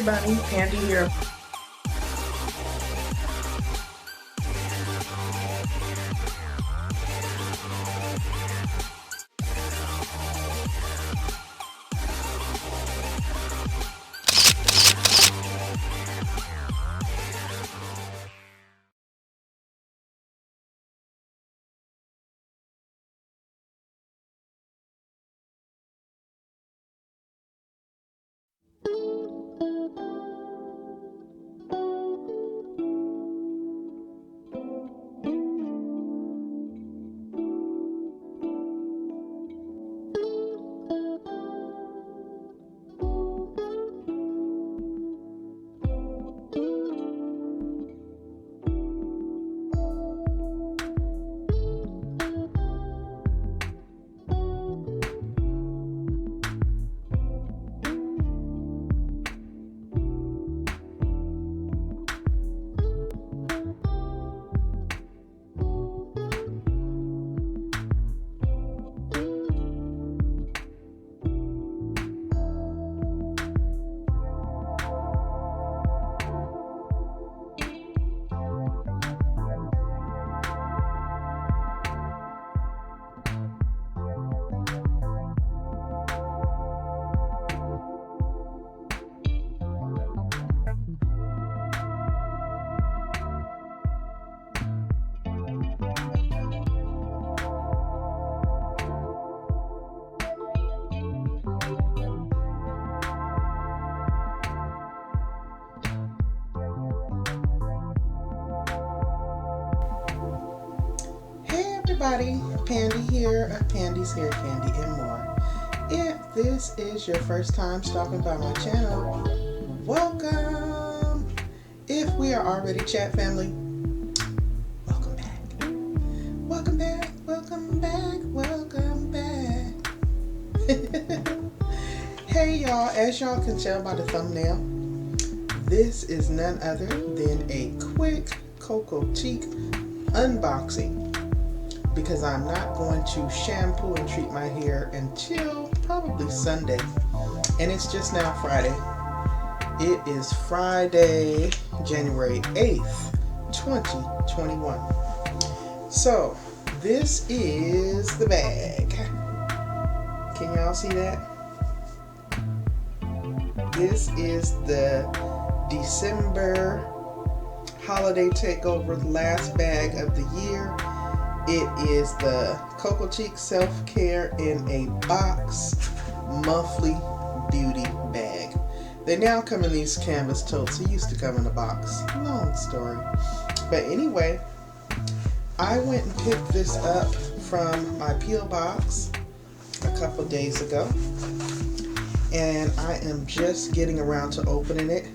everybody, Pandi here. Everybody, Pandi here of Pandi's Hair Candy and More. If this is your first time stopping by my channel, welcome. If we are already chat family, welcome back. Welcome back, welcome back, welcome back. Hey y'all, as y'all can tell by the thumbnail, this is none other than a quick Cocotique unboxing, because I'm not going to shampoo and treat my hair until probably Sunday. And it's just now Friday. It is Friday, January 8th, 2021. So, this is the bag. Can y'all see that? This is the December holiday takeover, the last bag of the year. It is the Cocotique Self-Care in a Box Monthly Beauty Bag. They now come in these canvas totes. It used to come in a box. Long story. But anyway, I went and picked this up from my P.O. box a couple days ago. And I am just getting around to opening it.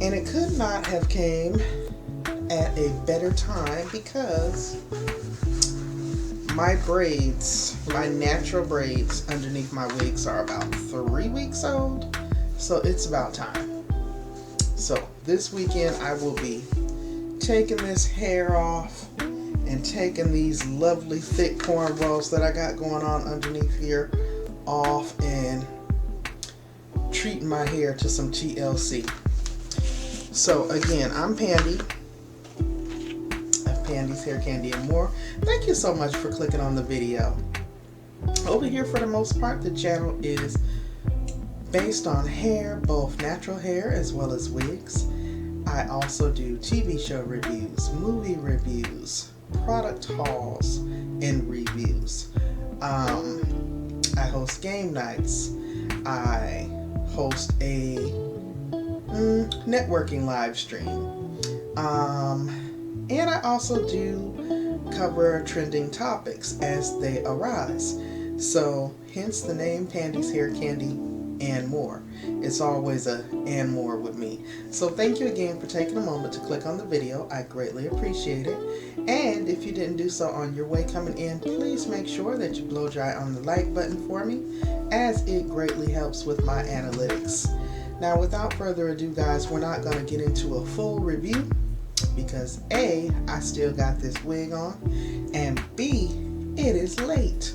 And it could not have came at a better time, because my braids, my natural braids underneath my wigs are about 3 weeks old, so it's about time. So this weekend I will be taking this hair off and taking these lovely thick cornrows that I got going on underneath here off and treating my hair to some TLC. So again, I'm Pandi, Pandi's Hair Candy and More. Thank you so much for clicking on the video. Over here, for the most part, the channel is based on hair, both natural hair as well as wigs. I also do TV show reviews, movie reviews, product hauls, and reviews. I host game nights. I host a networking live stream. And I also do cover trending topics as they arise. So, hence the name Pandi's Hair Candy and More. It's always a and more with me. So thank you again for taking a moment to click on the video. I greatly appreciate it. And if you didn't do so on your way coming in, please make sure that you blow dry on the like button for me, as it greatly helps with my analytics. Now, without further ado, guys, we're not going to get into a full review, because A, I still got this wig on, and B, it is late.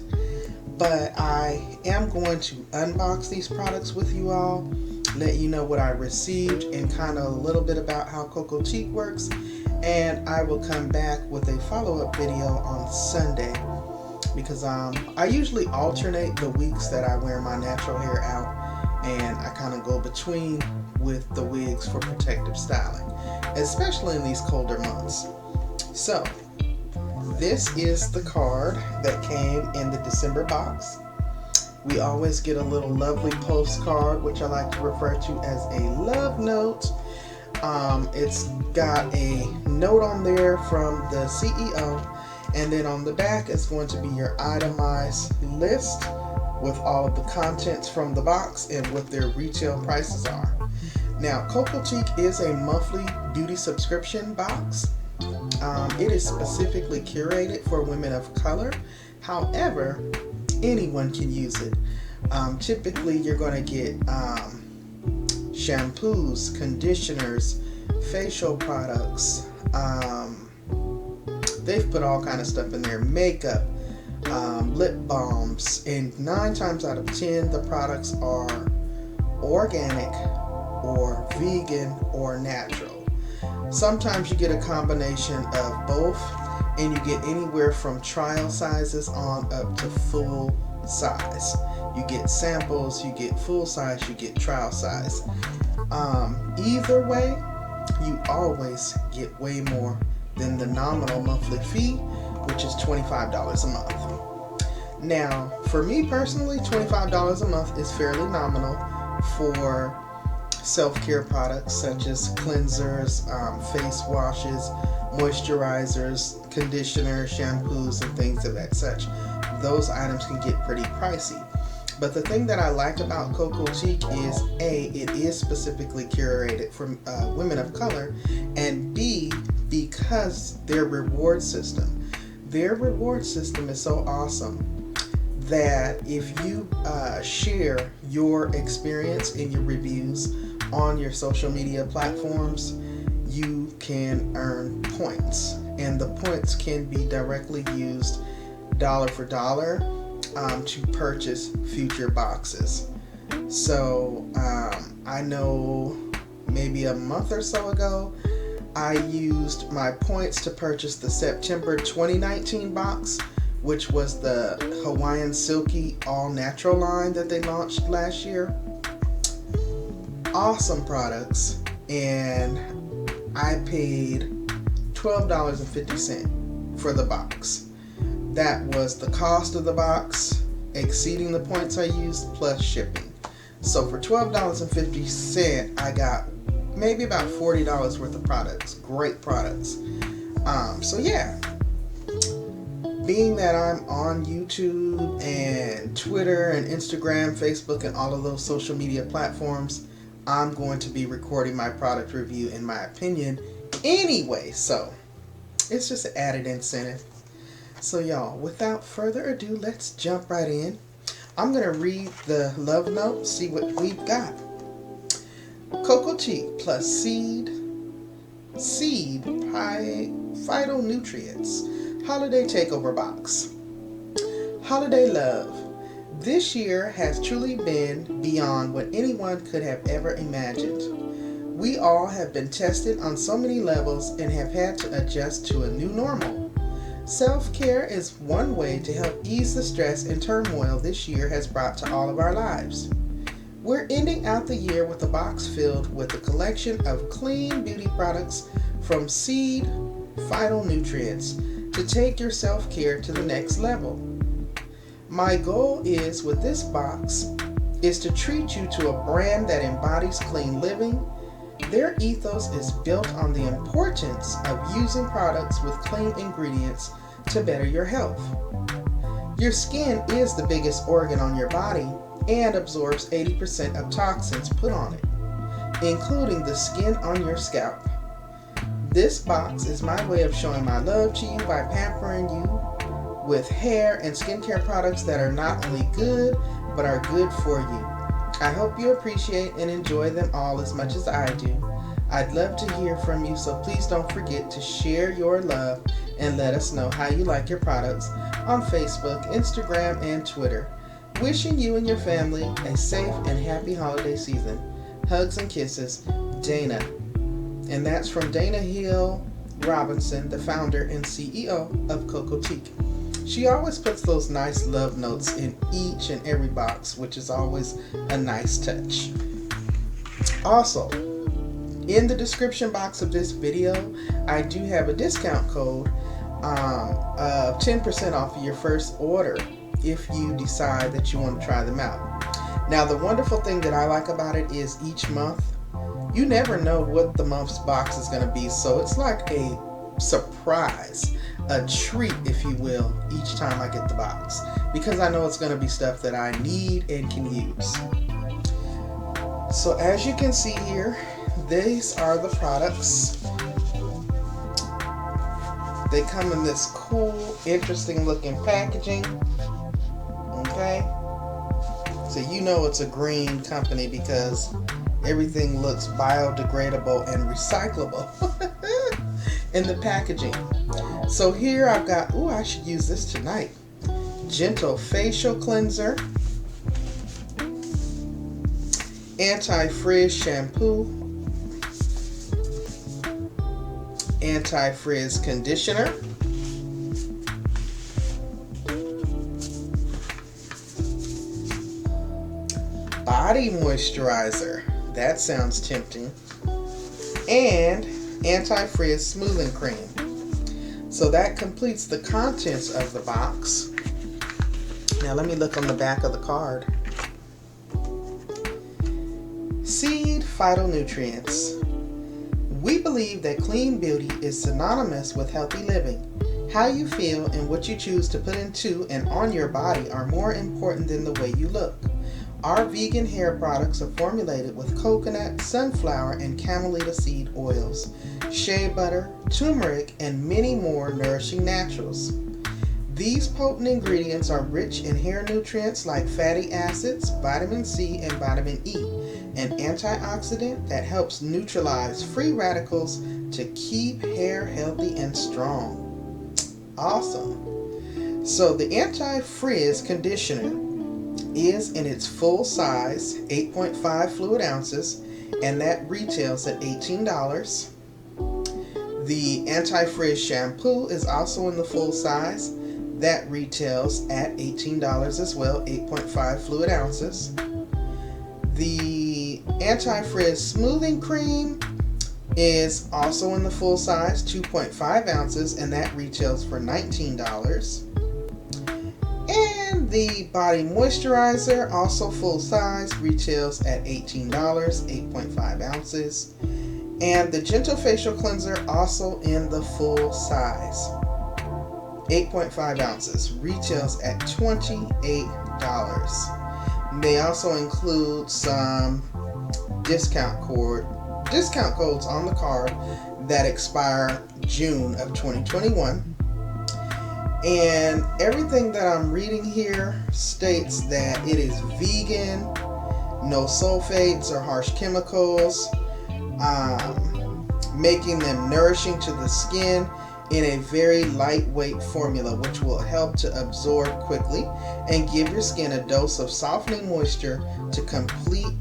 But I am going to unbox these products with you all. let you know what I received and kind of a little bit about how Cocotique works. And I will come back with a follow-up video on Sunday, because I usually alternate the weeks that I wear my natural hair out, and I kind of go between with the wigs for protective styling, especially in these colder months. So this is the card that came in the December box. We always get a little lovely postcard, which I like to refer to as a love note. It's got a note on there from the CEO, and then on the back is going to be your itemized list with all of the contents from the box and what their retail prices are. Now, Cocotique is a monthly beauty subscription box. It is specifically curated for women of color. However, anyone can use it. Typically, you're going to get shampoos, conditioners, facial products. They've put all kind of stuff in there. Makeup, lip balms, and 9 times out of 10, the products are organic or vegan or natural. Sometimes you get a combination of both, and you get anywhere from trial sizes on up to full size. You get samples, you get full size, you get trial size. Either way, you always get way more than the nominal monthly fee, which is $25 a month. Now, for me personally, $25 a month is fairly nominal for self-care products such as cleansers, face washes, moisturizers, conditioners, shampoos, and things of that such. Those items can get pretty pricey. But the thing that I like about Cocotique is A, it is specifically curated for women of color, and B, because their reward system is so awesome that if you share your experience in your reviews on your social media platforms, you can earn points, and the points can be directly used dollar for dollar to purchase future boxes. So I know maybe a month or so ago, I used my points to purchase the September 2019 box, which was the Hawaiian Silky All Natural line that they launched last year. Awesome products, and I paid $12.50 for the box. That was the cost of the box, exceeding the points I used, plus shipping. So for $12.50, I got maybe about $40 worth of products. Great products. So yeah, being that I'm on YouTube and Twitter and Instagram, Facebook, and all of those social media platforms, I'm going to be recording my product review, in my opinion, anyway. So it's just an added incentive. So y'all, without further ado, let's jump right in. I'm going to read the love note, see what we've got. Cocotique plus seed phytonutrients holiday takeover box. Holiday love. This year has truly been beyond what anyone could have ever imagined. We all have been tested on so many levels and have had to adjust to a new normal. Self-care is one way to help ease the stress and turmoil this year has brought to all of our lives. We're ending out the year with a box filled with a collection of clean beauty products from Seed Phytonutrients to take your self-care to the next level. My goal is with this box is to treat you to a brand that embodies clean living. Their ethos is built on the importance of using products with clean ingredients to better your health. Your skin is the biggest organ on your body and absorbs 80% of toxins put on it, including the skin on your scalp. This box is my way of showing my love to you by pampering you with hair and skincare products that are not only good, but are good for you. I hope you appreciate and enjoy them all as much as I do. I'd love to hear from you, so please don't forget to share your love and let us know how you like your products on Facebook, Instagram, and Twitter. Wishing you and your family a safe and happy holiday season. Hugs and kisses, Dana. And that's from Dana Hill Robinson, the founder and CEO of Cocotique. She always puts those nice love notes in each and every box, which is always a nice touch. Also, in the description box of this video, I do have a discount code of 10% off of your first order if you decide that you want to try them out. Now, the wonderful thing that I like about it is each month, you never know what the month's box is going to be, so it's like a surprise, a treat, if you will, each time I get the box, because I know it's going to be stuff that I need and can use. So as you can see here, these are the products. They come in this cool, interesting looking packaging. Okay, so you know it's a green company because everything looks biodegradable and recyclable in the packaging. So here I've got, ooh, I should use this tonight. Gentle facial cleanser, Anti-Frizz shampoo, Anti-Frizz conditioner, body moisturizer, that sounds tempting, and Anti-Frizz smoothing cream. So that completes the contents of the box. Now let me look on the back of the card. Seed phytonutrients. We believe that clean beauty is synonymous with healthy living. How you feel and what you choose to put into and on your body are more important than the way you look. Our vegan hair products are formulated with coconut, sunflower, and camellia seed oils, shea butter, turmeric, and many more nourishing naturals. These potent ingredients are rich in hair nutrients like fatty acids, vitamin C, and vitamin E, an antioxidant that helps neutralize free radicals to keep hair healthy and strong. Awesome. So the Anti-Frizz conditioner is in its full size, 8.5 fluid ounces, and that retails at $18. The Anti-Frizz shampoo is also in the full size. That retails at $18 as well, 8.5 fluid ounces. The Anti-Frizz smoothing cream is also in the full size, 2.5 ounces, and that retails for $19. And the body moisturizer, also full size, retails at $18, 8.5 ounces. And the gentle facial cleanser, also in the full size, 8.5 ounces, retails at $28. They also include some discount codes on the card that expire June of 2021. And everything that I'm reading here states that it is vegan, no sulfates or harsh chemicals, making them nourishing to the skin in a very lightweight formula, which will help to absorb quickly and give your skin a dose of softening moisture to complete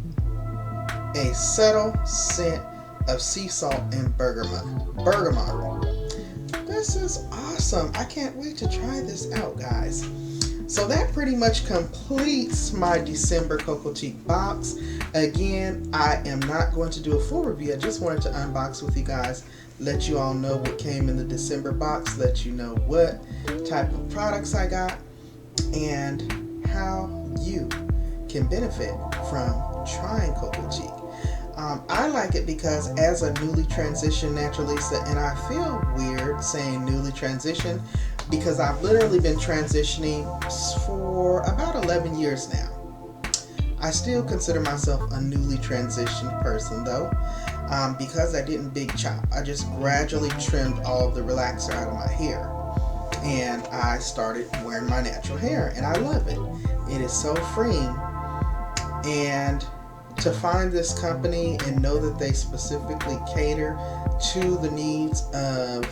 a subtle scent of sea salt and bergamot. This is awesome. I can't wait to try this out, guys. So that pretty much completes my December Cocotique box. Again, I am not going to do a full review. I just wanted to unbox with you guys, let you all know what came in the December box, let you know what type of products I got, and how you can benefit from trying Cocotique. I like it because as a newly transitioned naturalista, and I feel weird saying newly transitioned because I've literally been transitioning for about 11 years now. I still consider myself a newly transitioned person though, because I didn't big chop. I just gradually trimmed all of the relaxer out of my hair, and I started wearing my natural hair, and I love it. It is so freeing. And to find this company and know that they specifically cater to the needs of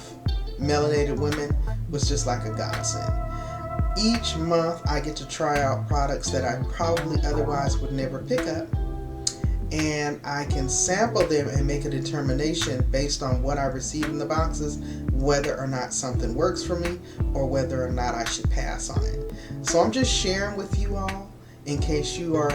melanated women was just like a godsend. Each month I get to try out products that I probably otherwise would never pick up, and I can sample them and make a determination based on what I receive in the boxes, whether or not something works for me or whether or not I should pass on it. So I'm just sharing with you all in case you are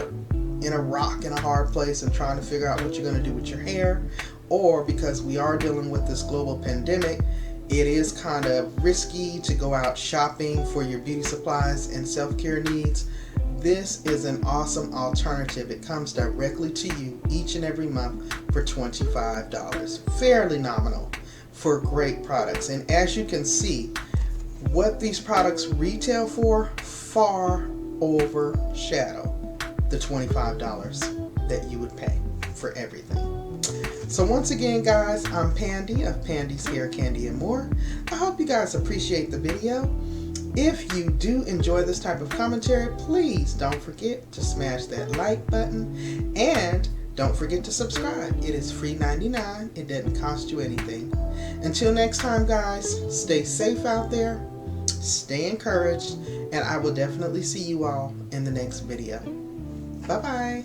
in a rock and a hard place and trying to figure out what you're going to do with your hair, or because we are dealing with this global pandemic, it is kind of risky to go out shopping for your beauty supplies and self-care needs. This is an awesome alternative. It comes directly to you each and every month for $25. Fairly nominal for great products. And as you can see, what these products retail for far overshadow the $25 that you would pay for everything. So once again, guys, I'm Pandi of Pandi's Hair, Candy, and More. I hope you guys appreciate the video. If you do enjoy this type of commentary, please don't forget to smash that like button and don't forget to subscribe. It is free 99. It doesn't cost you anything. Until next time, guys, stay safe out there, stay encouraged, and I will definitely see you all in the next video. Bye-bye.